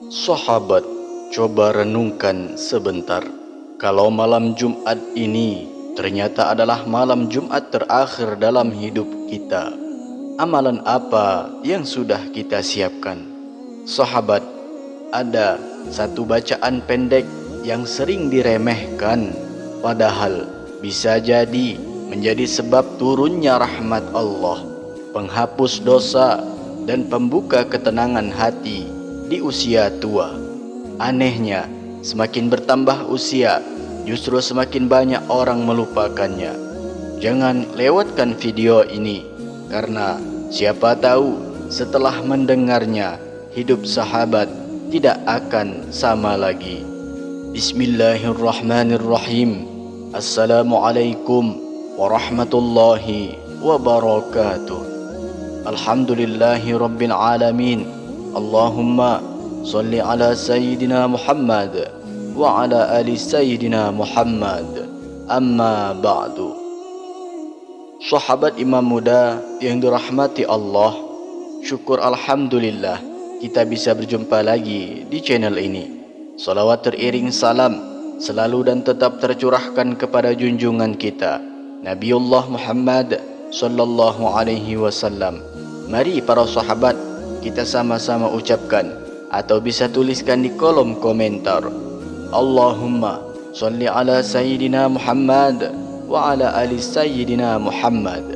Sahabat, coba renungkan sebentar. Kalau malam Jumat ini ternyata adalah malam Jumat terakhir dalam hidup kita, amalan apa yang sudah kita siapkan? Sahabat, ada satu bacaan pendek yang sering diremehkan, padahal bisa jadi menjadi sebab turunnya rahmat Allah, penghapus dosa, dan pembuka ketenangan hati di usia tua. Anehnya, semakin bertambah usia, justru semakin banyak orang melupakannya. Jangan lewatkan video ini, karena siapa tahu setelah mendengarnya, hidup sahabat tidak akan sama lagi. Bismillahirrahmanirrahim. Assalamualaikum warahmatullahi wabarakatuh. Alhamdulillahi rabbil alamin. Allahumma salli ala Sayyidina Muhammad wa ala ali Sayyidina Muhammad. Amma ba'du. Sahabat imam muda yang dirahmati Allah, syukur alhamdulillah kita bisa berjumpa lagi di channel ini. Salawat teriring salam selalu dan tetap tercurahkan kepada junjungan kita Nabiullah Muhammad sallallahu alaihi wasallam. Mari para sahabat, kita sama-sama ucapkan atau bisa tuliskan di kolom komentar, Allahumma salli ala Sayyidina Muhammad wa ala ali Sayyidina Muhammad.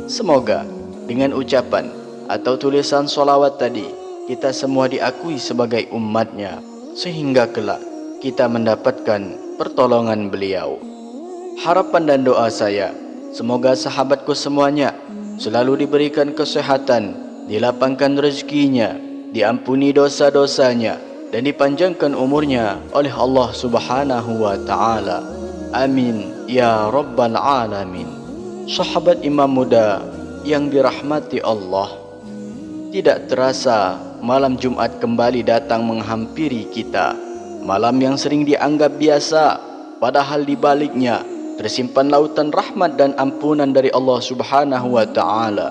Semoga dengan ucapan atau tulisan solawat tadi, kita semua diakui sebagai umatnya, sehingga kelak kita mendapatkan pertolongan beliau. Harapan dan doa saya, semoga sahabatku semuanya selalu diberikan kesehatan, dilapangkan rezekinya, diampuni dosa-dosanya, dan dipanjangkan umurnya oleh Allah Subhanahu wa Ta'ala. Amin ya Rabbal Alamin. Sahabat imam muda yang dirahmati Allah, tidak terasa malam Jumat kembali datang menghampiri kita. Malam yang sering dianggap biasa, padahal di baliknya tersimpan lautan rahmat dan ampunan dari Allah Subhanahu wa Ta'ala.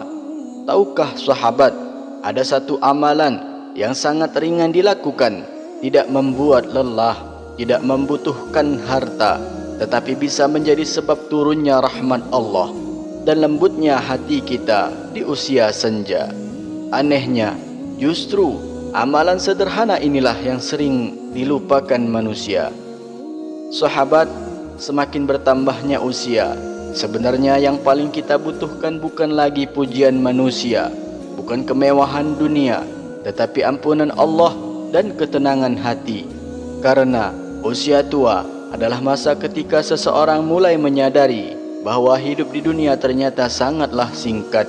Tahukah sahabat, ada satu amalan yang sangat ringan dilakukan, tidak membuat lelah, tidak membutuhkan harta, tetapi bisa menjadi sebab turunnya rahmat Allah dan lembutnya hati kita di usia senja. Anehnya, justru amalan sederhana inilah yang sering dilupakan manusia. Sahabat, semakin bertambahnya usia, sebenarnya yang paling kita butuhkan bukan lagi pujian manusia, bukan kemewahan dunia, tetapi ampunan Allah dan ketenangan hati. Karena usia tua adalah masa ketika seseorang mulai menyadari bahwa hidup di dunia ternyata sangatlah singkat.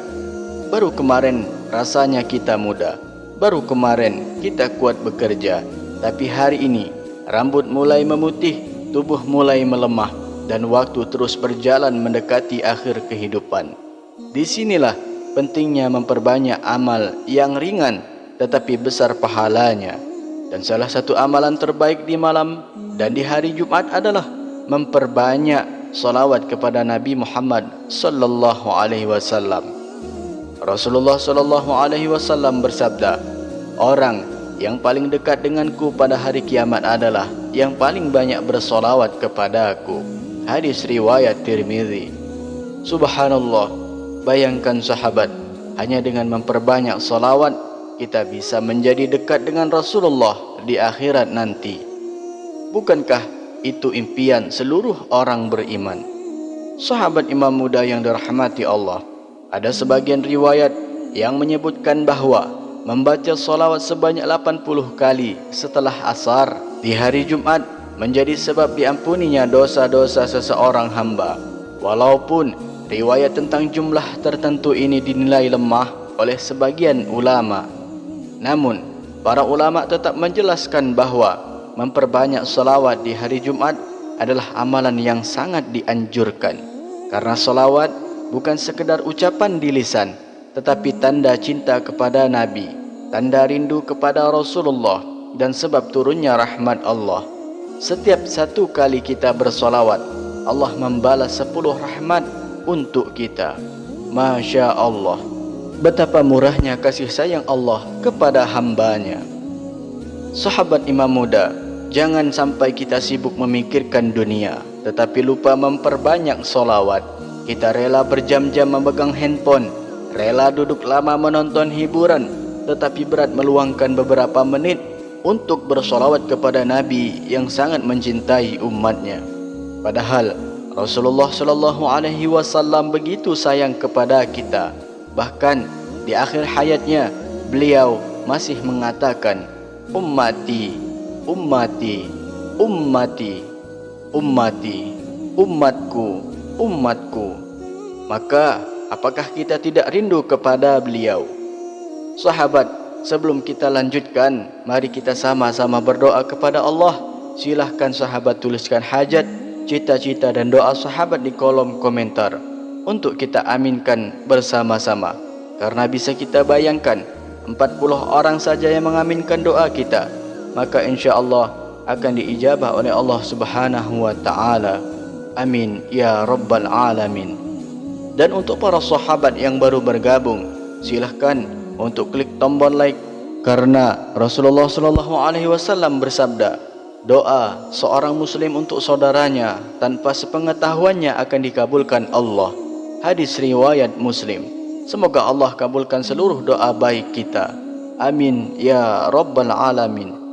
Baru kemarin rasanya kita muda, baru kemarin kita kuat bekerja, tapi hari ini rambut mulai memutih, tubuh mulai melemah, dan waktu terus berjalan mendekati akhir kehidupan. Disinilah pentingnya memperbanyak amal yang ringan tetapi besar pahalanya. Dan salah satu amalan terbaik di malam dan di hari Jumat adalah memperbanyak salawat kepada Nabi Muhammad sallallahu alaihi wasallam. Rasulullah sallallahu alaihi wasallam bersabda, orang yang paling dekat denganku pada hari kiamat adalah yang paling banyak bersolawat kepada aku. Hadis riwayat Tirmizi. Subhanallah, bayangkan sahabat, hanya dengan memperbanyak solawat, kita bisa menjadi dekat dengan Rasulullah di akhirat nanti. Bukankah itu impian seluruh orang beriman? Sahabat imam muda yang dirahmati Allah, ada sebagian riwayat yang menyebutkan bahwa membaca solawat sebanyak 80 kali setelah asar di hari Jumat menjadi sebab diampuninya dosa-dosa seseorang hamba. Walaupun riwayat tentang jumlah tertentu ini dinilai lemah oleh sebagian ulama, namun para ulama tetap menjelaskan bahwa memperbanyak solawat di hari Jumat adalah amalan yang sangat dianjurkan. Karena solawat bukan sekedar ucapan di lisan, tetapi tanda cinta kepada Nabi, tanda rindu kepada Rasulullah, dan sebab turunnya rahmat Allah. Setiap satu kali kita bersolawat, Allah membalas 10 rahmat untuk kita. Masya Allah, betapa murahnya kasih sayang Allah kepada hambanya. Sahabat Imam Muda, jangan sampai kita sibuk memikirkan dunia tetapi lupa memperbanyak solawat. Kita rela berjam-jam memegang handphone, rela duduk lama menonton hiburan, tetapi berat meluangkan beberapa menit untuk bersolawat kepada Nabi yang sangat mencintai umatnya. Padahal Rasulullah Shallallahu Alaihi Wasallam begitu sayang kepada kita. Bahkan di akhir hayatnya beliau masih mengatakan, ummati, ummati, ummati, ummati, umatku, umatku. Maka apakah kita tidak rindu kepada beliau? Sahabat, sebelum kita lanjutkan, mari kita sama-sama berdoa kepada Allah. Silahkan sahabat tuliskan hajat, cita-cita dan doa sahabat di kolom komentar untuk kita aminkan bersama-sama. Karena bisa kita bayangkan 40 orang saja yang mengaminkan doa kita, maka insya Allah akan diijabah oleh Allah Subhanahu wa Ta'ala. Amin ya Rabbal Alamin. Dan untuk para sahabat yang baru bergabung, silahkan untuk klik tombol like, karena Rasulullah Shallallahu Alaihi Wasallam bersabda, doa seorang muslim untuk saudaranya tanpa sepengetahuannya akan dikabulkan Allah. Hadis riwayat Muslim. Semoga Allah kabulkan seluruh doa baik kita. Amin ya Rabbal Alamin.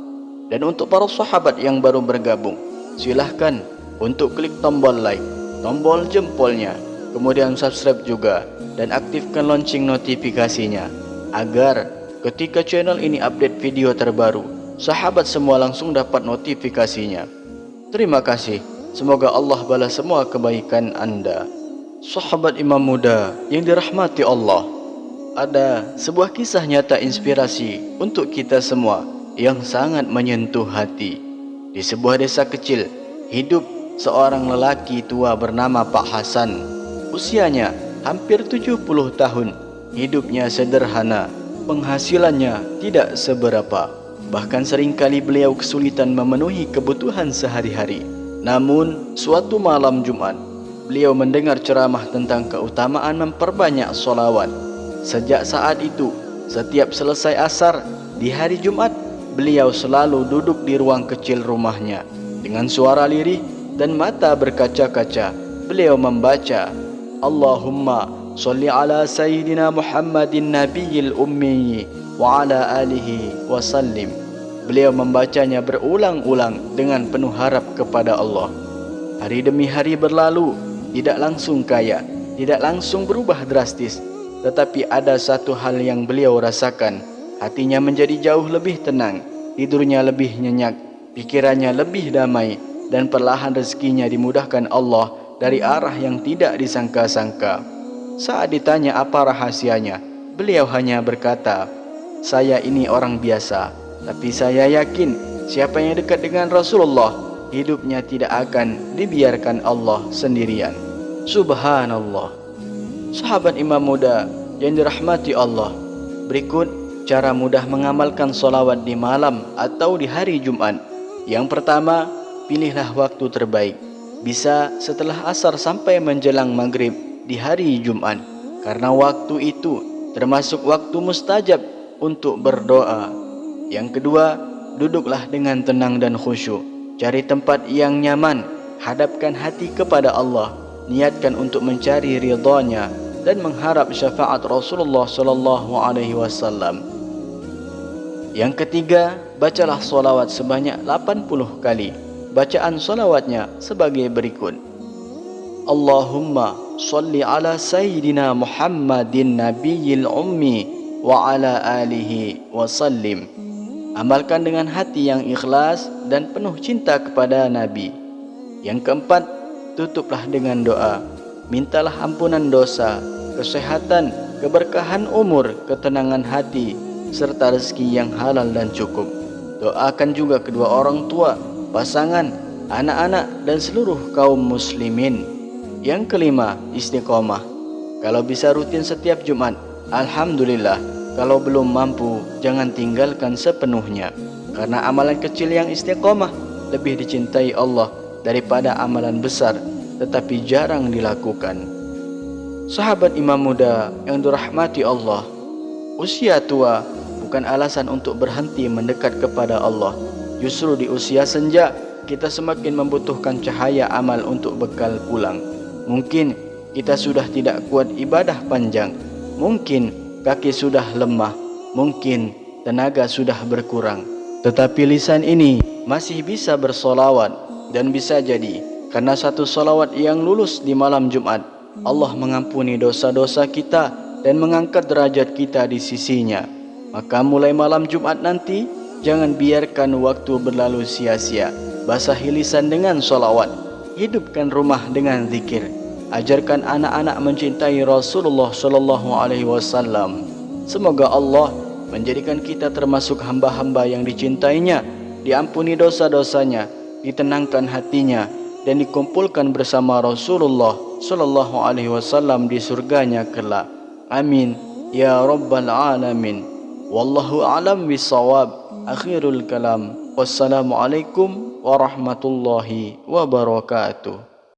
Dan untuk para sahabat yang baru bergabung, silahkan untuk klik tombol like, tombol jempolnya, kemudian subscribe juga, dan aktifkan lonceng notifikasinya, agar ketika channel ini update video terbaru, sahabat semua langsung dapat notifikasinya. Terima kasih. Semoga Allah balas semua kebaikan Anda. Sahabat Imam Muda yang dirahmati Allah, ada sebuah kisah nyata inspirasi untuk kita semua yang sangat menyentuh hati. Di sebuah desa kecil, hidup seorang lelaki tua bernama Pak Hasan. Usianya hampir 70 tahun. Hidupnya sederhana, penghasilannya tidak seberapa. Bahkan seringkali beliau kesulitan memenuhi kebutuhan sehari-hari. Namun, suatu malam Jumat, beliau mendengar ceramah tentang keutamaan memperbanyak solawat. Sejak saat itu, setiap selesai asar di hari Jumat, beliau selalu duduk di ruang kecil rumahnya. Dengan suara lirih dan mata berkaca-kaca, beliau membaca, Allahumma sholli ala Sayyidina Muhammadin Nabiyil Ummi wa ala alihi wa sallim. Beliau membacanya berulang-ulang dengan penuh harap kepada Allah. Hari demi hari berlalu, tidak langsung kaya, tidak langsung berubah drastis, tetapi ada satu hal yang beliau rasakan. Hatinya menjadi jauh lebih tenang, tidurnya lebih nyenyak, pikirannya lebih damai, dan perlahan rezekinya dimudahkan Allah dari arah yang tidak disangka-sangka. Saat ditanya apa rahasianya, beliau hanya berkata, saya ini orang biasa, tapi saya yakin siapa yang dekat dengan Rasulullah, hidupnya tidak akan dibiarkan Allah sendirian. Subhanallah. Sahabat Imam Muda yang dirahmati Allah, berikut cara mudah mengamalkan solawat di malam atau di hari Jumat. Yang pertama, pilihlah waktu terbaik. Bisa setelah asar sampai menjelang maghrib di hari Jumat, karena waktu itu termasuk waktu mustajab untuk berdoa. Yang kedua, duduklah dengan tenang dan khusyuk. Cari tempat yang nyaman, hadapkan hati kepada Allah, niatkan untuk mencari ridha-Nya dan mengharap syafaat Rasulullah Sallallahu Alaihi Wasallam. Yang ketiga, bacalah solawat sebanyak 80 kali. Bacaan solawatnya sebagai berikut. Allahumma sholli ala Sayyidina Muhammadin Nabiyil Ummi wa ala alihi wa sallim. Amalkan dengan hati yang ikhlas dan penuh cinta kepada Nabi. Yang keempat, tutuplah dengan doa. Mintalah ampunan dosa, kesehatan, keberkahan umur, ketenangan hati, serta rezeki yang halal dan cukup. Doakan juga kedua orang tua, pasangan, anak-anak, dan seluruh kaum muslimin. Yang kelima, istiqomah. Kalau bisa rutin setiap Jumat, alhamdulillah. Kalau belum mampu, jangan tinggalkan sepenuhnya. Karena amalan kecil yang istiqomah lebih dicintai Allah daripada amalan besar, tetapi jarang dilakukan. Sahabat Imam Muda yang dirahmati Allah, usia tua bukan alasan untuk berhenti mendekat kepada Allah. Justru di usia senja, kita semakin membutuhkan cahaya amal untuk bekal pulang. Mungkin kita sudah tidak kuat ibadah panjang. Mungkin kaki sudah lemah. Mungkin tenaga sudah berkurang. Tetapi lisan ini masih bisa bersolawat. Dan bisa jadi, karena satu solawat yang lulus di malam Jumat, Allah mengampuni dosa-dosa kita dan mengangkat derajat kita di sisinya. Maka mulai malam Jumat nanti, jangan biarkan waktu berlalu sia-sia. Basahi lisan dengan solawat. Hidupkan rumah dengan zikir. Ajarkan anak-anak mencintai Rasulullah SAW. Semoga Allah menjadikan kita termasuk hamba-hamba yang dicintainya, diampuni dosa-dosanya, ditenangkan hatinya, dan dikumpulkan bersama Rasulullah SAW di surganya kelak. Amin ya rabbal alamin. Wallahu a'lam bissawab. Akhirul kalam. Wassalamualaikum warahmatullahi wabarakatuh.